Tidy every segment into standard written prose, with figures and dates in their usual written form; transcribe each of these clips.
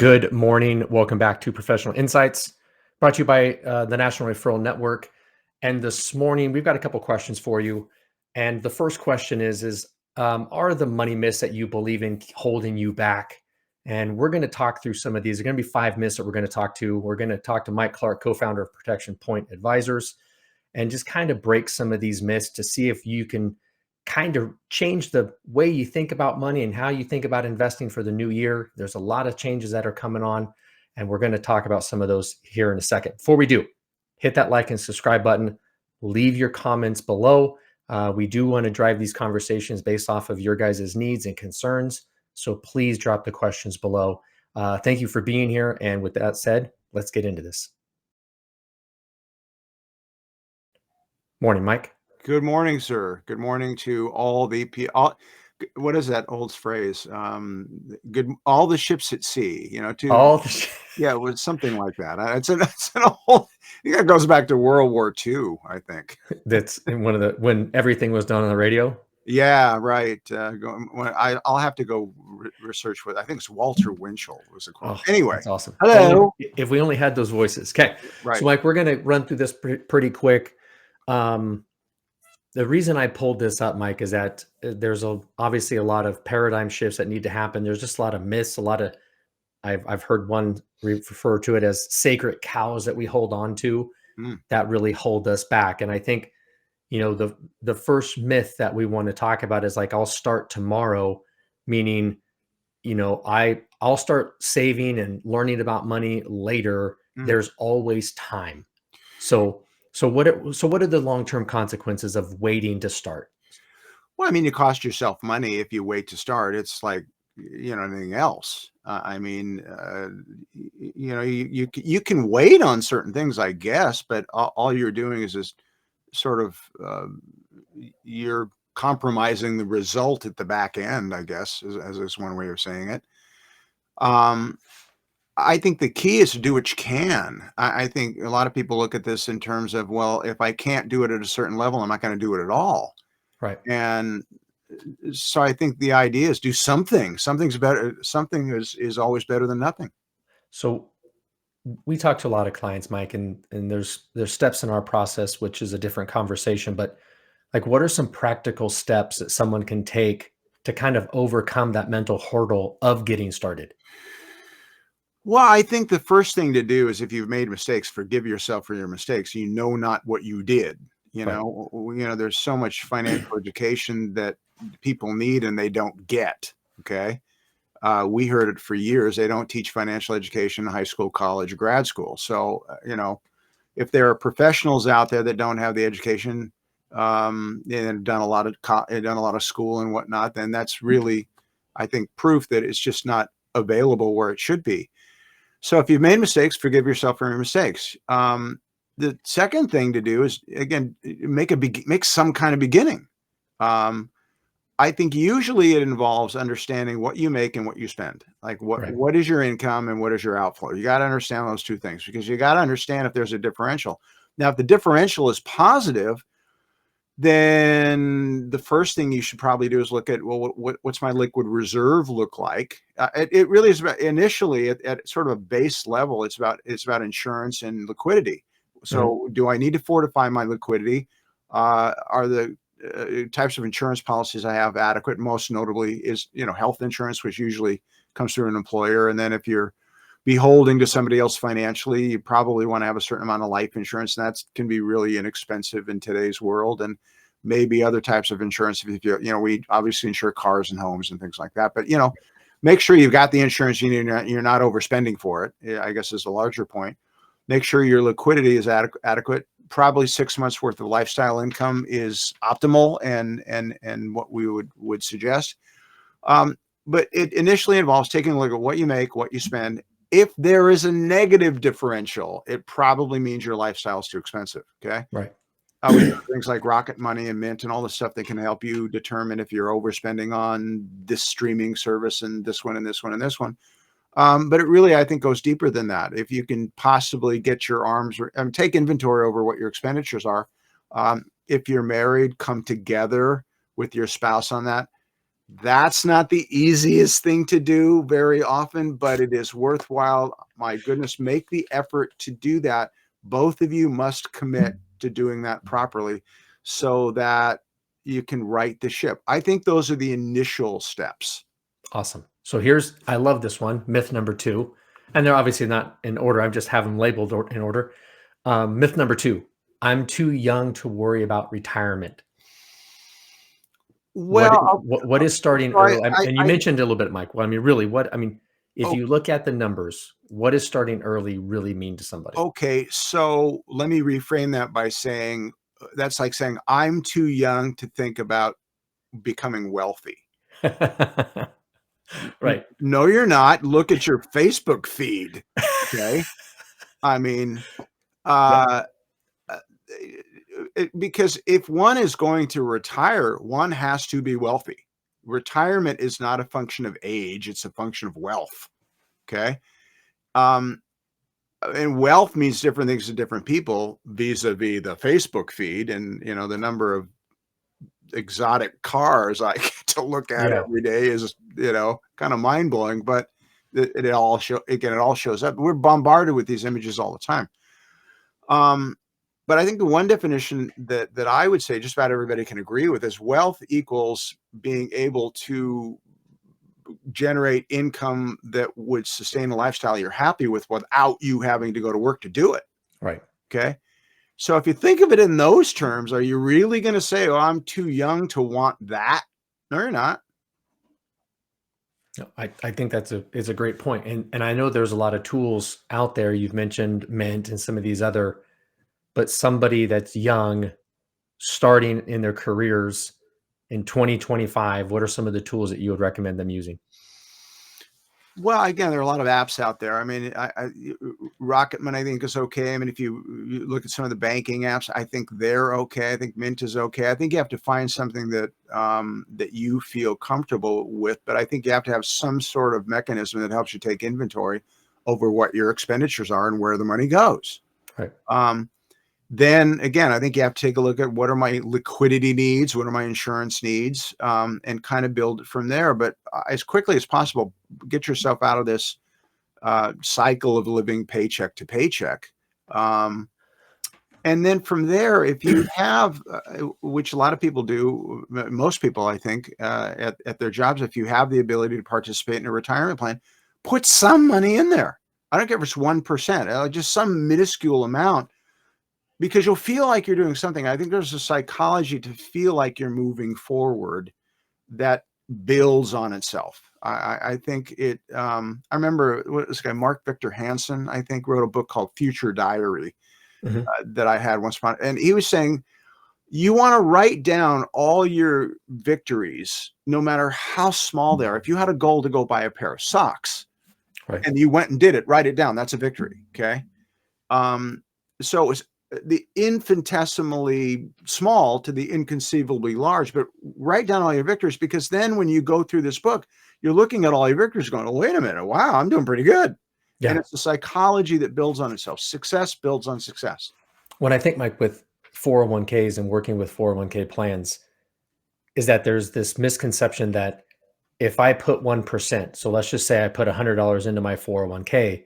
Good morning. Welcome back to Professional Insights, brought to you by the National Referral Network. And this morning, we've got a couple questions for you. And the first question is are the money myths that you believe in holding you back? And we're going to talk through some of these. There are going to be 5 myths that we're going to talk to. We're going to talk to Mike Clarke, co-founder of Protection Point Advisors, and just kind of break some of these myths to see if you can kind of change the way you think about money and how you think about investing for the new year. There's a lot of changes that are coming on, and we're going to talk about some of those here in a second. Before we do, hit that like and subscribe button. Leave your comments below. We do want to drive these conversations based off of your guys' needs and concerns. So please drop the questions below. Thank you for being here. And with that said, let's get into this. Morning, Mike. Good morning, sir. Good morning to all the people. What is that old phrase? All the ships at sea. Yeah, it was something like that. It's an old. I think that goes back to World War II. I think that's when everything was done on the radio. Yeah, right. I'll have to go research what I think it's Walter Winchell was a quote. Anyway, that's awesome. Hello. If we only had those voices. Okay, right. So Mike, we're going to run through this pretty quick. The reason I pulled this up, Mike, is that there's obviously a lot of paradigm shifts that need to happen. There's just a lot of myths, I've heard one refer to it as sacred cows that we hold on to that really hold us back. And I think, the first myth that we want to talk about is like, I'll start tomorrow, meaning, I'll start saving and learning about money later. There's always time. So what are the long-term consequences of waiting to start? Well, I mean, you cost yourself money if you wait to start. It's like, anything else. You can wait on certain things, I guess, but all you're doing is just sort of, you're compromising the result at the back end, I guess, as is one way of saying it. I think the key is to do what you can. I think a lot of people look at this in terms of, well, if I can't do it at a certain level, I'm not going to do it at all. Right. And so I think the idea is do something. Something's better. Something is always better than nothing. So we talk to a lot of clients, Mike, and there's steps in our process, which is a different conversation. But like, what are some practical steps that someone can take to kind of overcome that mental hurdle of getting started? Well, I think the first thing to do is if you've made mistakes, forgive yourself for your mistakes. You know not what you did. There's so much financial education that people need and they don't get. Okay. We heard it for years. They don't teach financial education in high school, college, grad school. So, if there are professionals out there that don't have the education, and done a lot of school and whatnot, then that's really, I think, proof that it's just not available where it should be. So if you've made mistakes, forgive yourself for your mistakes. The second thing to do is, again, make some kind of beginning. I think usually it involves understanding what you make and what you spend. Like what is your income and what is your outflow? You got to understand those two things, because you got to understand if there's a differential. Now, if the differential is positive, then the first thing you should probably do is look at, well, what's my liquid reserve look like? It really is about, initially at sort of a base level, it's about insurance and liquidity. So do I need to fortify my liquidity? Are the types of insurance policies I have adequate? Most notably is, health insurance, which usually comes through an employer. And then if you're beholding to somebody else financially, you probably want to have a certain amount of life insurance. And that can be really inexpensive in today's world. And maybe other types of insurance. If we obviously insure cars and homes and things like that, but, make sure you've got the insurance you need. You're not overspending for it, I guess, is the larger point. Make sure your liquidity is adequate. Probably 6 months worth of lifestyle income is optimal and what we would suggest. But it initially involves taking a look at what you make, what you spend. If there is a negative differential, it probably means your lifestyle is too expensive. Okay. Right. We have things like Rocket Money and Mint and all the stuff that can help you determine if you're overspending on this streaming service and this one and this one and this one. But it really, I think, goes deeper than that. If you can possibly get your arms, take inventory over what your expenditures are. If you're married, come together with your spouse on that. That's not the easiest thing to do very often, but it is worthwhile. My goodness, make the effort to do that. Both of you must commit to doing that properly so that you can right the ship. I think those are the initial steps. Awesome. So I love this one, myth number 2. And they're obviously not in order. I'm just have them labeled in order. Myth number 2, I'm too young to worry about retirement. Well, What is starting so early? And you mentioned a little bit, Mike. Well, I mean, really, if oh, you look at the numbers, what does starting early really mean to somebody? okay. So let me reframe that by saying that's like saying I'm too young to think about becoming wealthy. Right. No, you're not. Look at your Facebook feed. Okay. I mean, Yep. uh, because if one is going to retire, one has to be wealthy. Retirement is not a function of age, it's a function of wealth. Okay. Um, and wealth means different things to different people vis-a-vis the Facebook feed and the number of exotic cars I get to look at Yeah. every day is kind of mind-blowing, but it all shows up. We're bombarded with these images all the time. But I think the one definition that I would say just about everybody can agree with is wealth equals being able to generate income that would sustain a lifestyle you're happy with without you having to go to work to do it. Right. Okay. So if you think of it in those terms, are you really going to say, "Oh, I'm too young to want that"? No, you're not. No, I think is a great point. And I know there's a lot of tools out there. You've mentioned Mint and some of these other, but somebody that's young, starting in their careers in 2025, what are some of the tools that you would recommend them using? Well, again, there are a lot of apps out there. I mean, Rocketman, I think is okay. I mean, if you look at some of the banking apps, I think they're okay. I think Mint is okay. I think you have to find something that you feel comfortable with, but I think you have to have some sort of mechanism that helps you take inventory over what your expenditures are and where the money goes. Right. Then again, I think you have to take a look at what are my liquidity needs, what are my insurance needs, and kind of build it from there. But as quickly as possible, get yourself out of this cycle of living paycheck to paycheck. And then from there, if you have, which a lot of people do, most people, I think, at their jobs, if you have the ability to participate in a retirement plan, put some money in there. I don't care if it's 1%, just some minuscule amount, because you'll feel like you're doing something. I think there's a psychology to feel like you're moving forward that builds on itself. I think it. I remember this guy Mark Victor Hansen, I think, wrote a book called Future Diary Mhm. that I had once upon, and he was saying you want to write down all your victories, no matter how small they are. If you had a goal to go buy a pair of socks Right. and you went and did it, write it down. That's a victory. Okay. So it was the infinitesimally small to the inconceivably large, but write down all your victories, because then when you go through this book, you're looking at all your victories going, oh, wait a minute. Wow, I'm doing pretty good. And Yeah. it's the psychology that builds on itself. Success builds on success. When I think, Mike, with 401ks and working with 401k plans, is that there's this misconception that if I put 1%, so let's just say I put $100 into my 401k,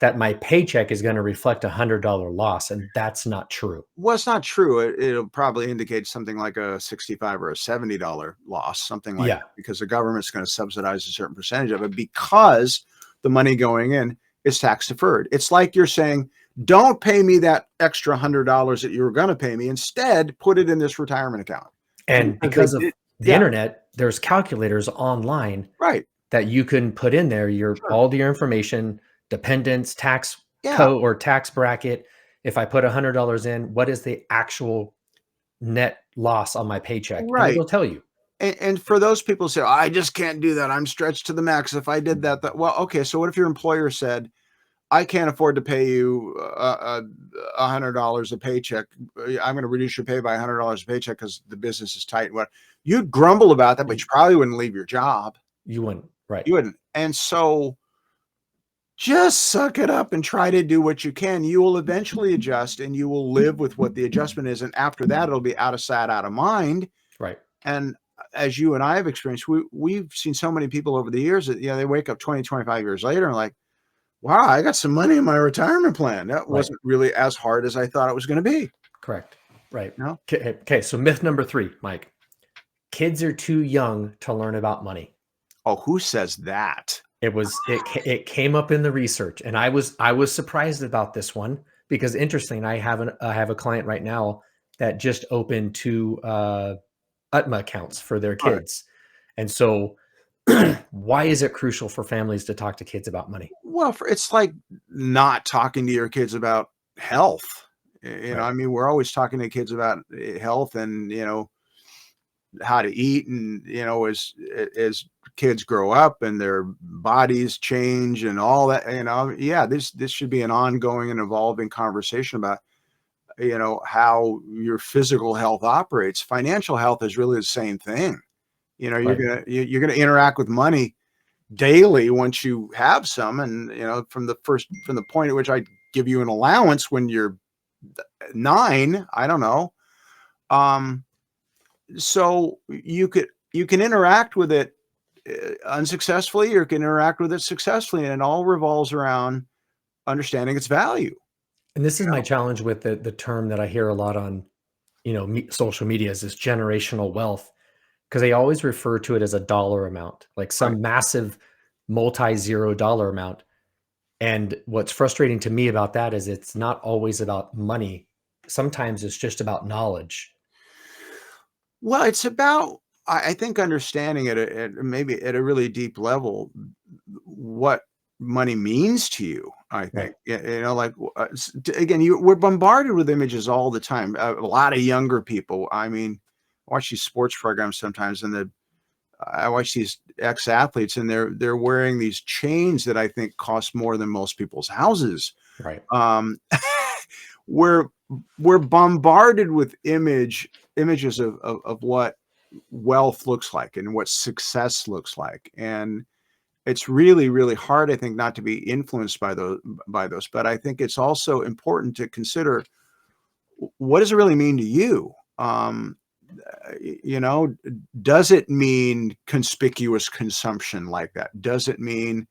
that my paycheck is going to reflect $100 loss. And that's not true. Well, it's not true. It'll probably indicate something like a 65 or a $70 loss, something like Yeah. that, because the government's going to subsidize a certain percentage of it because the money going in is tax deferred. It's like you're saying, don't pay me that extra $100 that you were going to pay me. Instead, put it in this retirement account. And And because they because of did, the yeah, internet, there's calculators online right, that you can put in there sure, all your information, dependents, tax yeah, code or tax bracket. If I put $100 in, what is the actual net loss on my paycheck? And right. it'll tell you. And for those people who say, oh, I just can't do that. I'm stretched to the max. If I did that, well, okay. So what if your employer said, I can't afford to pay you $100 a paycheck. I'm going to reduce your pay by $100 a paycheck because the business is tight. What you'd grumble about that, but you probably wouldn't leave your job. You wouldn't. Right. You wouldn't. And so just suck it up and try to do what you can. You will eventually adjust and you will live with what the adjustment is. And after that, it'll be out of sight, out of mind. Right. And as you and I have experienced, we've seen so many people over the years that, they wake up 20, 25 years later and like, wow, I got some money in my retirement plan. That Right. wasn't really as hard as I thought it was going to be. Correct. Right. You know? Okay. So myth number 3, Mike. Kids are too young to learn about money. Oh, who says that? It came up in the research, and I was surprised about this one because interesting. I have a client right now that just opened 2 UTMA accounts for their All right. kids, and so why is it crucial for families to talk to kids about money? Well, it's like not talking to your kids about health. Right. I mean, we're always talking to kids about health and, how to eat. And, as kids grow up and their bodies change and all that, yeah, this should be an ongoing and evolving conversation about, how your physical health operates. Financial health is really the same thing. Right. You're gonna interact with money daily once you have some, and from the point at which I give you an allowance when you're 9, I don't know. So you can interact with it unsuccessfully, or you can interact with it successfully, and it all revolves around understanding its value. And this is my challenge with the term that I hear a lot on, social media is this generational wealth, because they always refer to it as a dollar amount, like Right. some massive multi-zero dollar amount. And what's frustrating to me about that is it's not always about money. Sometimes it's just about knowledge. Well, it's about, I think, understanding at maybe at a really deep level what money means to you. I Right. think, like, again, we're bombarded with images all the time. A lot of younger people. I mean, I watch these sports programs sometimes, and I watch these ex-athletes, and they're wearing these chains that I think cost more than most people's houses. Right. Um, we're bombarded with images of what wealth looks like and what success looks like, and it's really, really hard, I think, not to be influenced by those. But I think it's also important to consider, what does it really mean to you? You know, does it mean conspicuous consumption like that? Does it mean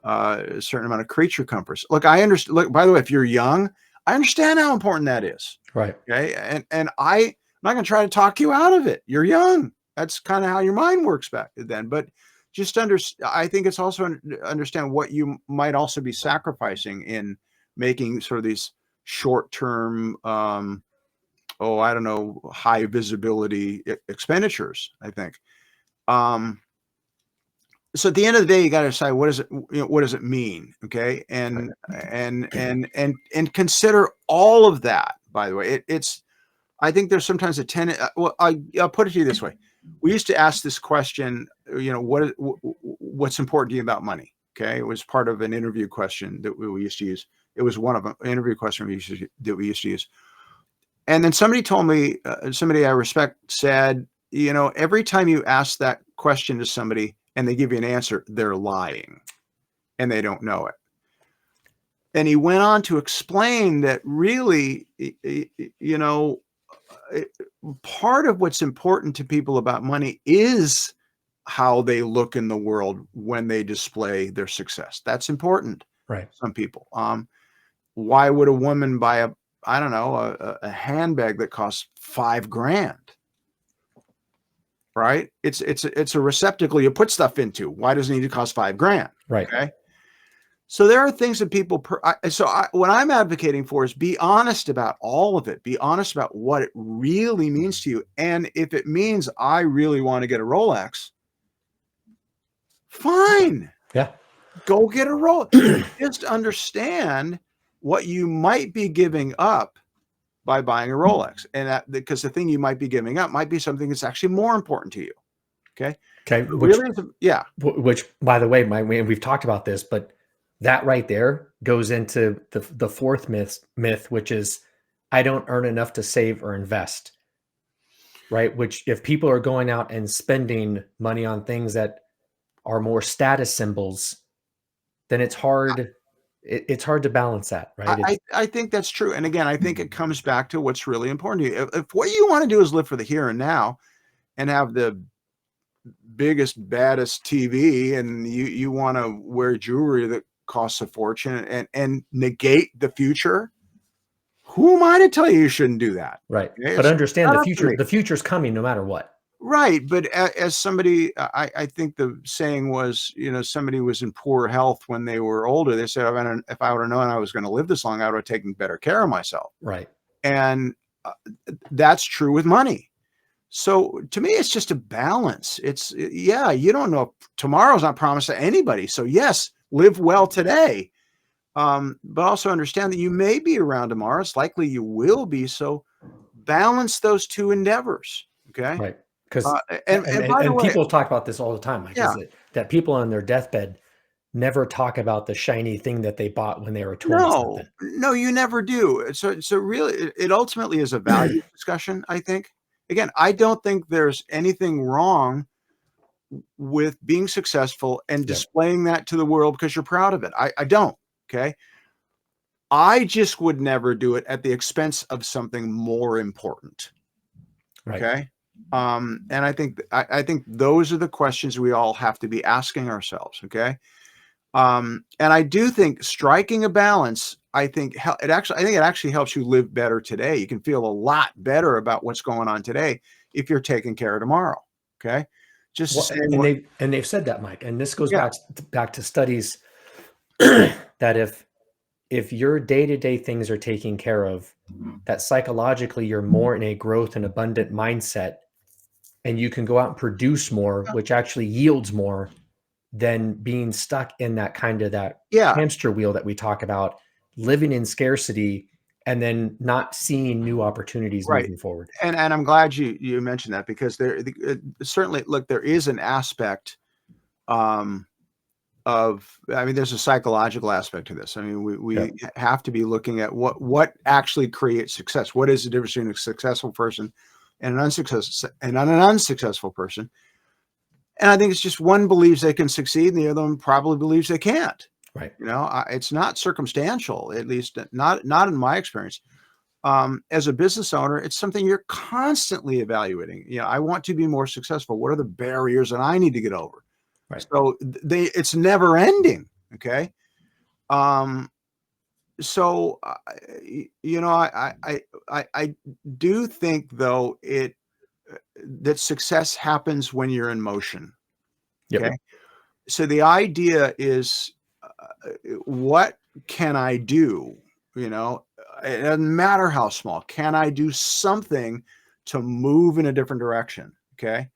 a certain amount of creature comforts? Look, I understand. Look, by the way, if you're young, I understand how important that is. Right. Okay, and I'm not going to try to talk you out of it. You're young. That's kind of how your mind works back then. But just I think it's also understand what you might also be sacrificing in making sort of these short-term, I don't know, high visibility expenditures, I think. So at the end of the day, you got to decide, what does it mean? Okay. Right. And consider all of that, by the way. I think there's sometimes a tendency. Well, I'll put it to you this way. We used to ask this question, what's important to you about money? Okay. It was part of an interview question that we used to use. It was one of them, an interview question that we used to use. And then somebody told me, somebody I respect said, every time you ask that question to somebody and they give you an answer, they're lying and they don't know it. And he went on to explain that really, part of what's important to people about money is how they look in the world when they display their success. That's important. Right. Some people. Why would a woman buy I don't know, a handbag that costs $5,000? Right? It's a receptacle you put stuff into. Why does it need to cost $5,000? Right. Okay. So there are things that people, what I'm advocating for is be honest about all of it. Be honest about what it really means to you. And if it means I really want to get a Rolex, fine, Yeah. go get a Rolex. Just understand what you might be giving up by buying a Rolex. And that, because the thing you might be giving up might be something that's actually more important to you. Okay. Okay. Really, yeah. Which, by the way, we've talked about this, but that right there goes into the fourth myth, which is I don't earn enough to save or invest. Right. Which, if people are going out and spending money on things that are more status symbols, then it's hard. It's hard to balance that. Right. I think that's true. And again, I think it comes back to what's really important to you. If what you want to do is live for the here and now and have the biggest, baddest TV, and you want to wear jewelry that costs a fortune and negate the future. Who am I to tell you shouldn't do that? Right. Okay? But It's understand not up to me. the future's coming no matter what. Right. But as somebody, I think the saying was, somebody was in poor health when they were older. They said, if I would have known I was going to live this long, I would have taken better care of myself. Right. And that's true with money. So to me, it's just a balance. Yeah, you don't know. Tomorrow's not promised to anybody. So yes, live well today. But also understand that you may be around tomorrow. It's likely you will be. So balance those two endeavors. Okay. Right. Because And by the and way, people talk about this all the time, Mike, yeah, is that people on their deathbed never talk about the shiny thing that they bought when they were 20 no, something. no, you never do. So really, it ultimately is a value discussion, I think. Again, I don't think there's anything wrong with being successful and Yep. displaying that to the world because you're proud of it. I don't. Okay. I just would never do it at the expense of something more important. Right. Okay. And I think those are the questions we all have to be asking ourselves. Okay. And I do think striking a balance, I think it actually helps you live better today. You can feel a lot better about what's going on today if you're taking care of tomorrow. Okay. Just the Well, same and way. they've said that, Mike, and this goes Yeah. back to studies that if your day-to-day things are taken care of, that psychologically you're more in a growth and abundant mindset, and you can go out and produce more, which actually yields more than being stuck in that kind of that Yeah. hamster wheel that we talk about, living in scarcity and then not seeing new opportunities Right. moving forward. And I'm glad you mentioned that because certainly, look, there is an aspect there's a psychological aspect to this. I mean, we Yep. have to be looking at what actually creates success. What is the difference between a successful person and an unsuccessful person? And I think it's just one believes they can succeed and the other one probably believes they can't. Right. It's not circumstantial, at least not in my experience. As a business owner, it's something you're constantly evaluating. I want to be more successful. What are the barriers that I need to get over? Right. So it's never ending. Okay. So I do think though that success happens when you're in motion. Yep. Okay. So the idea is, what can I do? It doesn't matter how small. Can I do something to move in a different direction? Okay.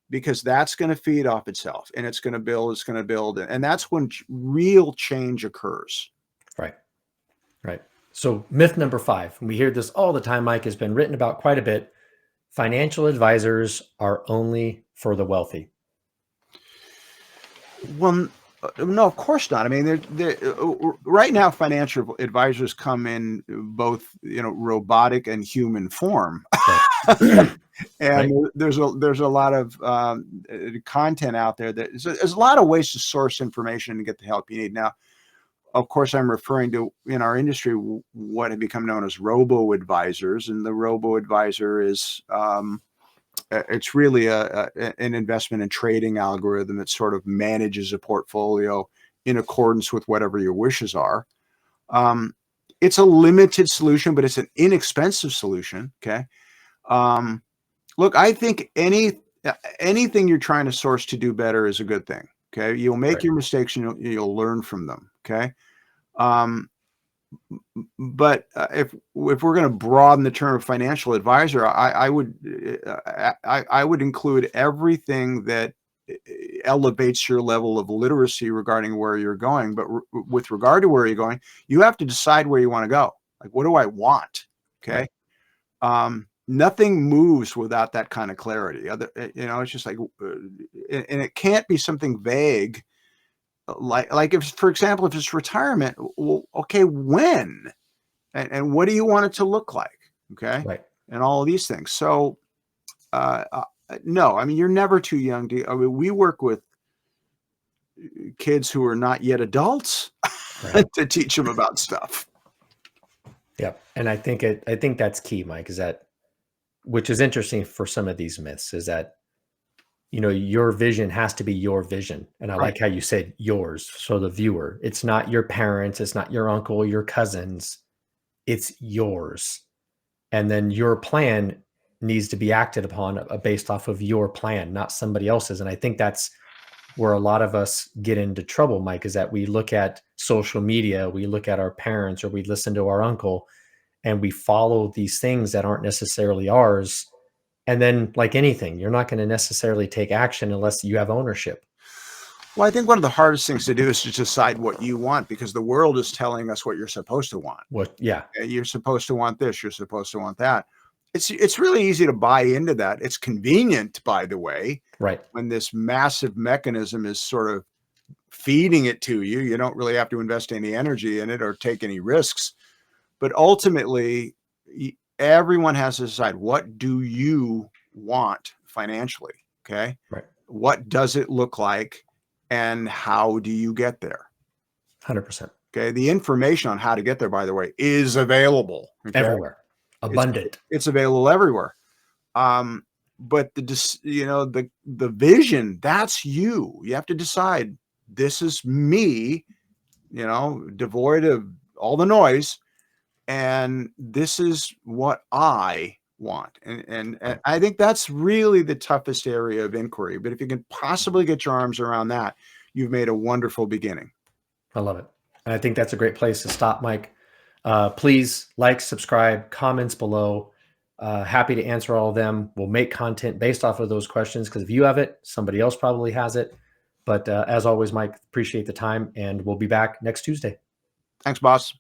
Because that's going to feed off itself and it's going to build. And that's when real change occurs. Right. Right. So myth number 5, and we hear this all the time, Mike, has been written about quite a bit. Financial advisors are only for the wealthy. Well, no, of course not. I mean, right now, financial advisors come in both, robotic and human form. Right. And Right. there's a lot of content out there there's a lot of ways to source information and get the help you need. Now, of course, I'm referring to in our industry what had become known as robo advisors, and the robo advisor is it's really an investment and trading algorithm that sort of manages a portfolio in accordance with whatever your wishes are. It's a limited solution, but it's an inexpensive solution. Okay. Look, I think anything you're trying to source to do better is a good thing. Okay. You'll make Right. your mistakes and you'll learn from them. Okay. But if we're going to broaden the term of financial advisor, I would include everything that elevates your level of literacy regarding where you're going. But with regard to where you're going, you have to decide where you want to go. Like, what do I want? Okay. Right. Nothing moves without that kind of clarity. It's just like, and it can't be something vague. Like if, for example, if it's retirement, well, okay, when? And what do you want it to look like? Okay. Right. And all of these things. So, no, I mean, you're never too young we work with kids who are not yet adults Right. to teach them about stuff. Yep. And I think that's key, Mike, is that, which is interesting for some of these myths, is that your vision has to be your vision. And I Right. like how you said yours. So the viewer, it's not your parents, it's not your uncle, your cousins, it's yours. And then your plan needs to be acted upon based off of your plan, not somebody else's. And I think that's where a lot of us get into trouble, Mike, is that we look at social media, we look at our parents, or we listen to our uncle, and we follow these things that aren't necessarily ours. And then, like anything, you're not going to necessarily take action unless you have ownership. Well, I think one of the hardest things to do is to decide what you want, because the world is telling us what you're supposed to want. Yeah, You're supposed to want this, you're supposed to want that. It's really easy to buy into that. It's convenient, by the way, right. when this massive mechanism is sort of feeding it to you. You don't really have to invest any energy in it or take any risks. But ultimately, everyone has to decide, what do you want financially? Okay. Right. What does it look like? And how do you get there? 100%. Okay. The information on how to get there, by the way, is available. Okay? Everywhere. Abundant. It's available everywhere. But the vision, that's you. You have to decide, this is me, devoid of all the noise, and this is what I want. And I think that's really the toughest area of inquiry. But if you can possibly get your arms around that, you've made a wonderful beginning. I love it. And I think that's a great place to stop, Mike. Please like, subscribe, comments below. Happy to answer all of them. We'll make content based off of those questions, because if you have it, somebody else probably has it. But as always, Mike, appreciate the time, and we'll be back next Tuesday. Thanks, boss.